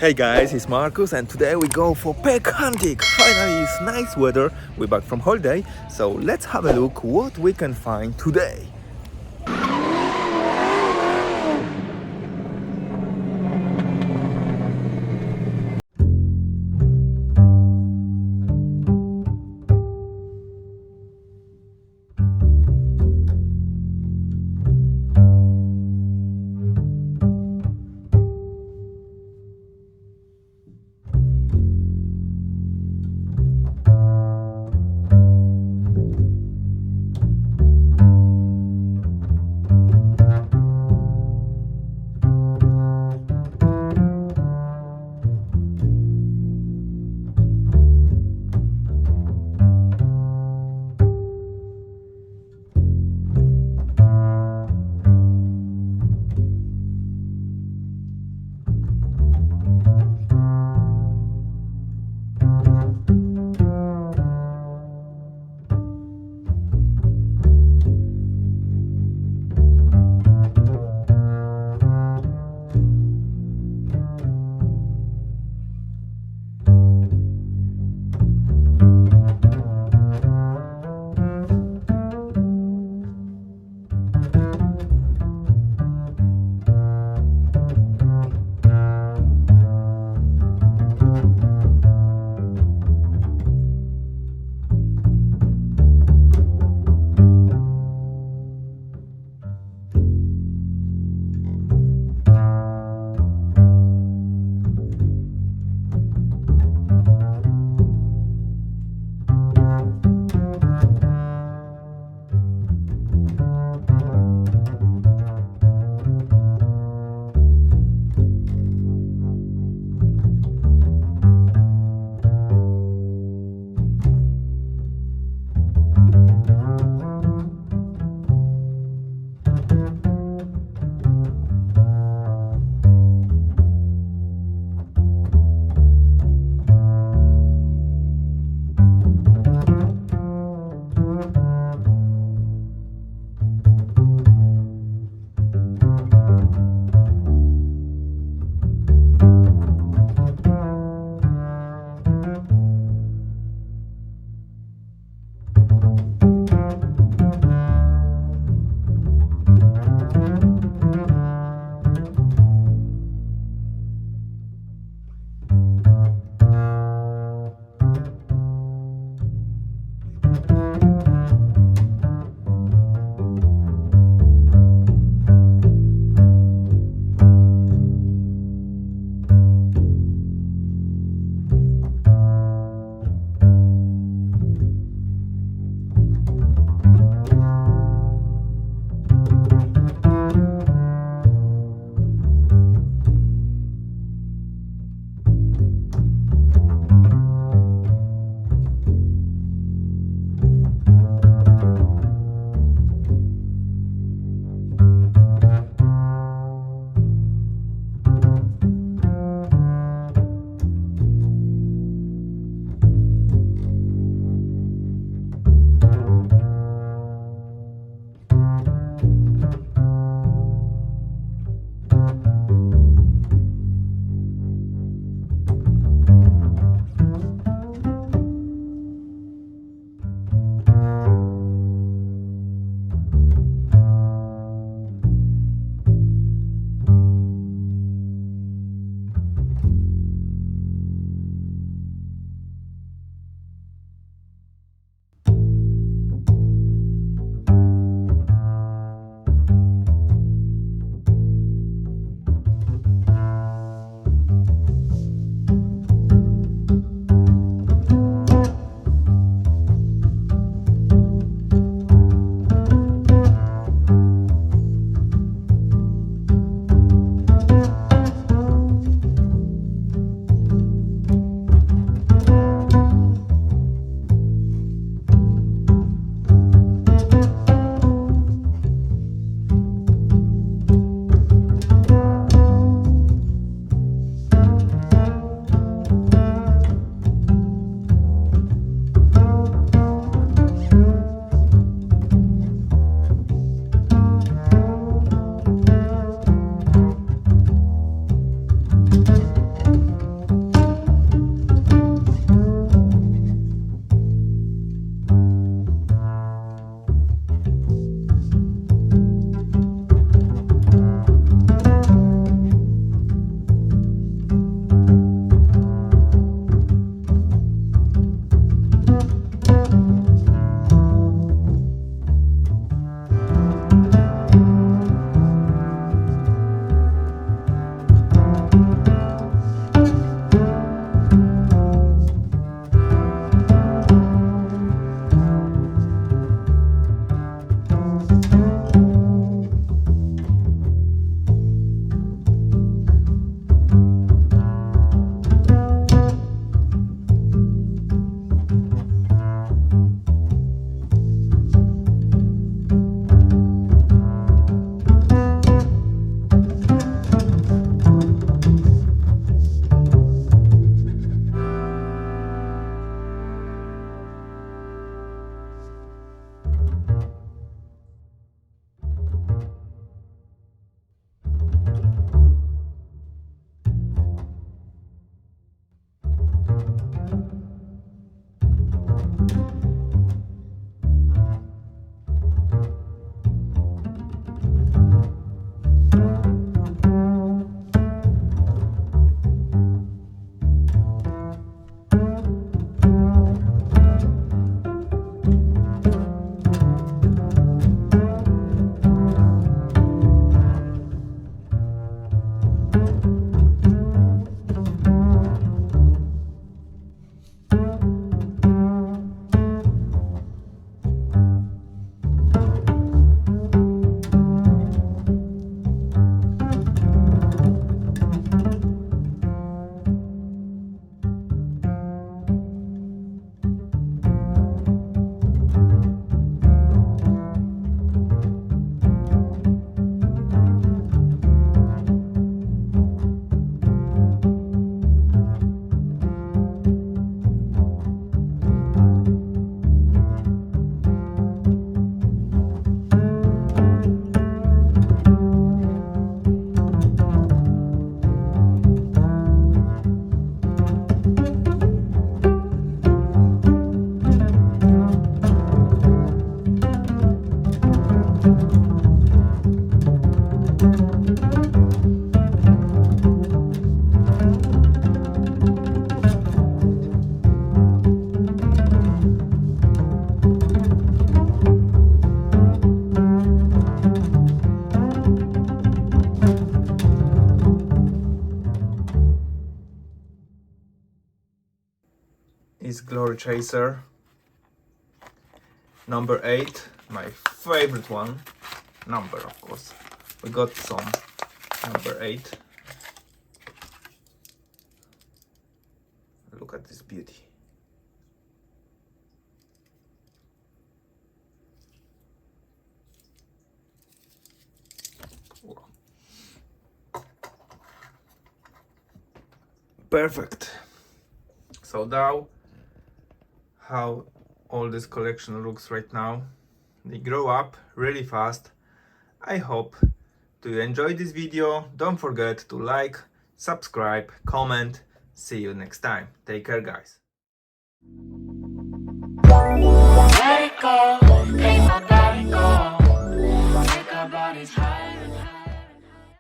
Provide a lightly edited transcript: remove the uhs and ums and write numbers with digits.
Hey guys, it's Marcus and today we go for peg hunting. Finally it's nice weather, we're back from holiday, so let's have a look what we can find today. this Glory Chaser. Number 8, my favorite one. Number, of course. We got some number 8. Look at this beauty. Wow. Perfect. So now, how all this collection looks right now. They grow up really fast. I hope you enjoy this video. Don't forget to like, subscribe, comment. See you next time. Take care, guys. Let it go, make my body go. Make our bodies high.